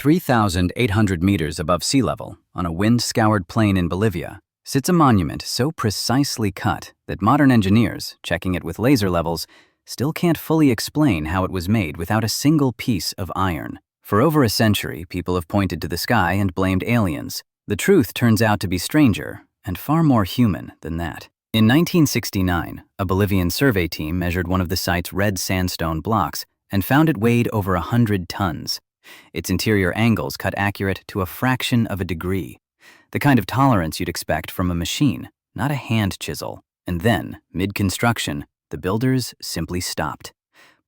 3,800 meters above sea level, on a wind-scoured plain in Bolivia, sits a monument so precisely cut that modern engineers, checking it with laser levels, still can't fully explain how it was made without a single piece of iron. For over a century, people have pointed to the sky and blamed aliens. The truth turns out to be stranger and far more human than that. In 1969, a Bolivian survey team measured one of the site's red sandstone blocks and found it weighed over 100 tons. Its interior angles cut accurate to a fraction of a degree, the kind of tolerance you'd expect from a machine, not a hand chisel. And then, mid-construction, the builders simply stopped.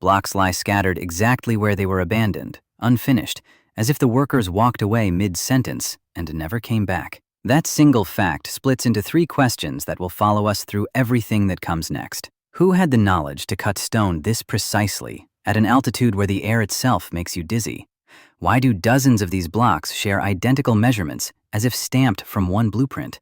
Blocks lie scattered exactly where they were abandoned, unfinished, as if the workers walked away mid-sentence and never came back. That single fact splits into three questions that will follow us through everything that comes next. Who had the knowledge to cut stone this precisely, at an altitude where the air itself makes you dizzy? Why do dozens of these blocks share identical measurements, as if stamped from one blueprint?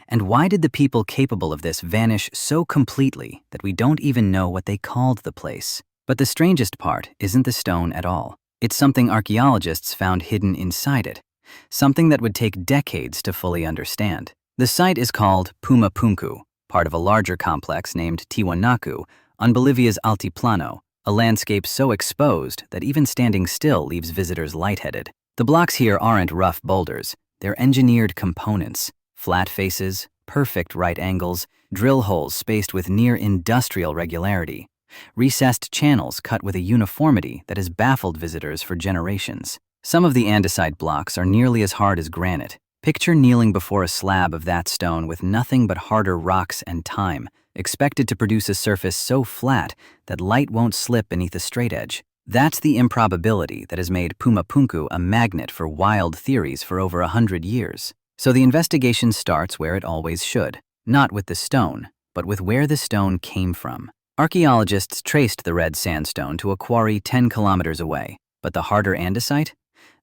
And why did the people capable of this vanish so completely that we don't even know what they called the place? But the strangest part isn't the stone at all. It's something archaeologists found hidden inside it, something that would take decades to fully understand. The site is called Puma Punku, part of a larger complex named Tiwanaku on Bolivia's Altiplano, a landscape so exposed that even standing still leaves visitors lightheaded. The blocks here aren't rough boulders, they're engineered components. Flat faces, perfect right angles, drill holes spaced with near-industrial regularity, recessed channels cut with a uniformity that has baffled visitors for generations. Some of the andesite blocks are nearly as hard as granite. Picture kneeling before a slab of that stone with nothing but harder rocks and time, expected to produce a surface so flat that light won't slip beneath a straight edge. That's the improbability that has made Puma Punku a magnet for wild theories for over 100 years. So the investigation starts where it always should, not with the stone, but with where the stone came from. Archaeologists traced the red sandstone to a quarry 10 kilometers away, but the harder andesite?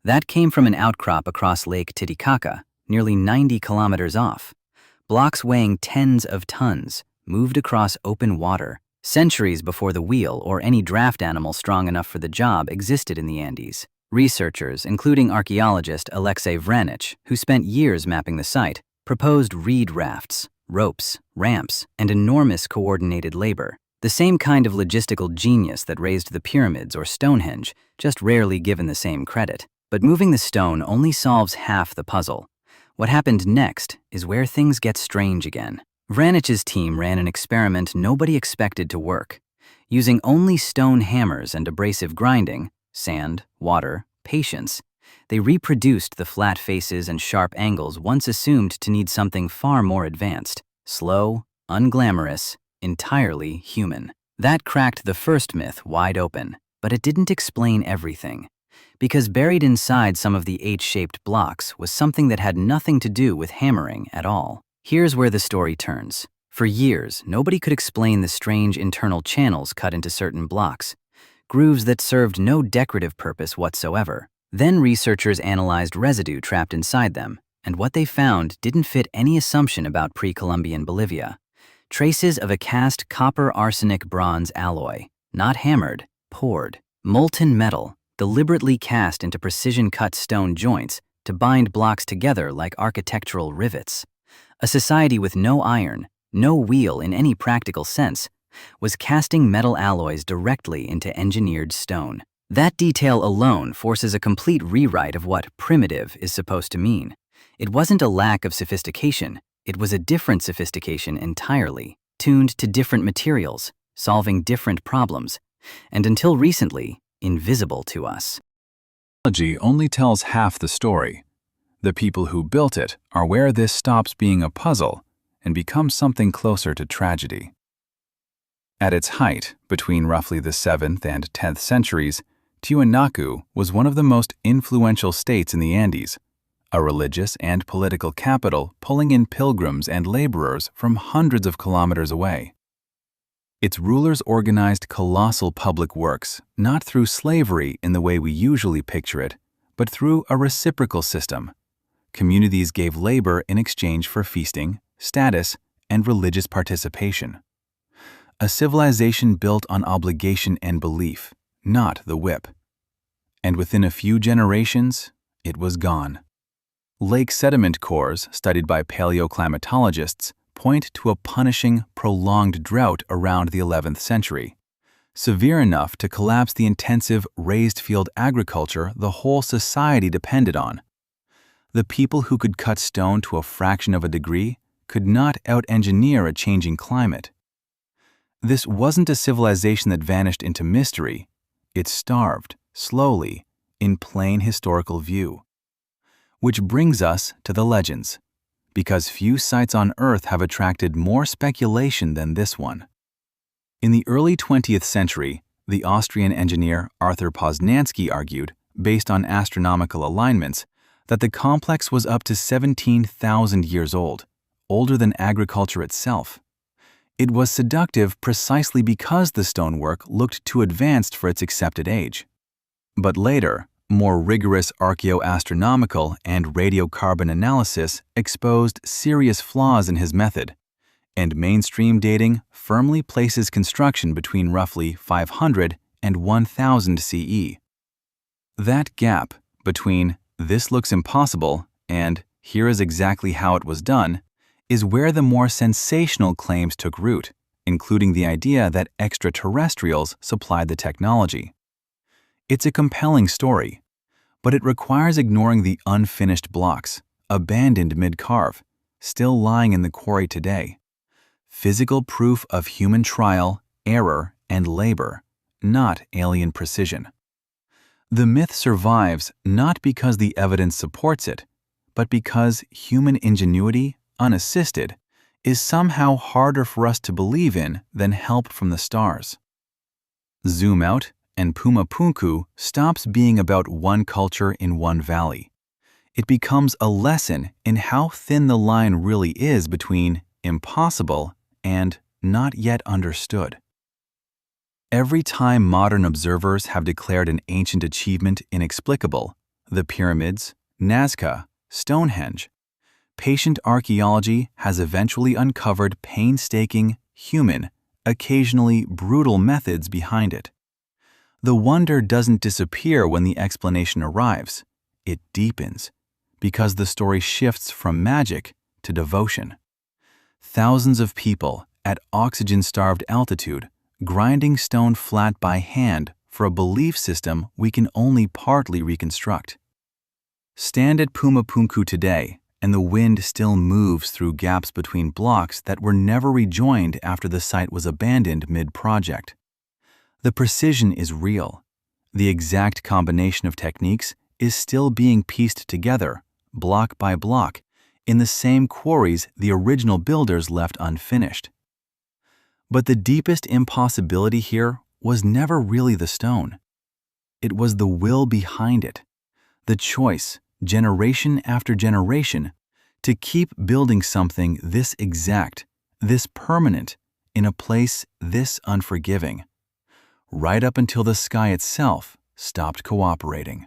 That came from an outcrop across Lake Titicaca, nearly 90 kilometers off. Blocks weighing tens of tons, moved across open water, centuries before the wheel or any draft animal strong enough for the job existed in the Andes. Researchers, including archaeologist Alexei Vranich, who spent years mapping the site, proposed reed rafts, ropes, ramps, and enormous coordinated labor. The same kind of logistical genius that raised the pyramids or Stonehenge, just rarely given the same credit. But moving the stone only solves half the puzzle. What happened next is where things get strange again. Vranich's team ran an experiment nobody expected to work. Using only stone hammers and abrasive grinding, sand, water, patience, they reproduced the flat faces and sharp angles once assumed to need something far more advanced, slow, unglamorous, entirely human. That cracked the first myth wide open, but it didn't explain everything. Because buried inside some of the H-shaped blocks was something that had nothing to do with hammering at all. Here's where the story turns. For years, nobody could explain the strange internal channels cut into certain blocks, grooves that served no decorative purpose whatsoever. Then researchers analyzed residue trapped inside them, and what they found didn't fit any assumption about pre-Columbian Bolivia. Traces of a cast copper-arsenic-bronze alloy, not hammered, poured. Molten metal, deliberately cast into precision-cut stone joints to bind blocks together like architectural rivets. A society with no iron, no wheel in any practical sense, was casting metal alloys directly into engineered stone. That detail alone forces a complete rewrite of what primitive is supposed to mean. It wasn't a lack of sophistication, it was a different sophistication entirely, tuned to different materials, solving different problems, and until recently, invisible to us. Archaeology only tells half the story. The people who built it are where this stops being a puzzle and becomes something closer to tragedy. At its height, between roughly the 7th and 10th centuries, Tiwanaku was one of the most influential states in the Andes, a religious and political capital pulling in pilgrims and laborers from hundreds of kilometers away. Its rulers organized colossal public works, not through slavery in the way we usually picture it, but through a reciprocal system. Communities gave labor in exchange for feasting, status, and religious participation. A civilization built on obligation and belief, not the whip. And within a few generations, it was gone. Lake sediment cores, studied by paleoclimatologists, point to a punishing, prolonged drought around the 11th century, severe enough to collapse the intensive raised field agriculture the whole society depended on. The people who could cut stone to a fraction of a degree could not out-engineer a changing climate. This wasn't a civilization that vanished into mystery. It starved, slowly, in plain historical view. Which brings us to the legends, because few sites on Earth have attracted more speculation than this one. In the early 20th century, the Austrian engineer Arthur Poznański argued, based on astronomical alignments, that the complex was up to 17,000 years old, older than agriculture itself. It was seductive precisely because the stonework looked too advanced for its accepted age. But later, more rigorous archaeoastronomical and radiocarbon analysis exposed serious flaws in his method, and mainstream dating firmly places construction between roughly 500 and 1000 CE. That gap between "this looks impossible" and "here is exactly how it was done" is where the more sensational claims took root, including the idea that extraterrestrials supplied the technology. It's a compelling story, but it requires ignoring the unfinished blocks, abandoned mid-carve, still lying in the quarry today. Physical proof of human trial, error, and labor, not alien precision. The myth survives not because the evidence supports it, but because human ingenuity, unassisted, is somehow harder for us to believe in than help from the stars. Zoom out, and Puma Punku stops being about one culture in one valley. It becomes a lesson in how thin the line really is between impossible and not yet understood. Every time modern observers have declared an ancient achievement inexplicable, the pyramids, Nazca, Stonehenge, patient archaeology has eventually uncovered painstaking, human, occasionally brutal methods behind it. The wonder doesn't disappear when the explanation arrives. It deepens, because the story shifts from magic to devotion. Thousands of people at oxygen-starved altitude grinding stone flat by hand for a belief system we can only partly reconstruct. Stand at Puma Punku today, and the wind still moves through gaps between blocks that were never rejoined after the site was abandoned mid-project. The precision is real. The exact combination of techniques is still being pieced together, block by block, in the same quarries the original builders left unfinished. But the deepest impossibility here was never really the stone. It was the will behind it, the choice, generation after generation, to keep building something this exact, this permanent, in a place this unforgiving, right up until the sky itself stopped cooperating.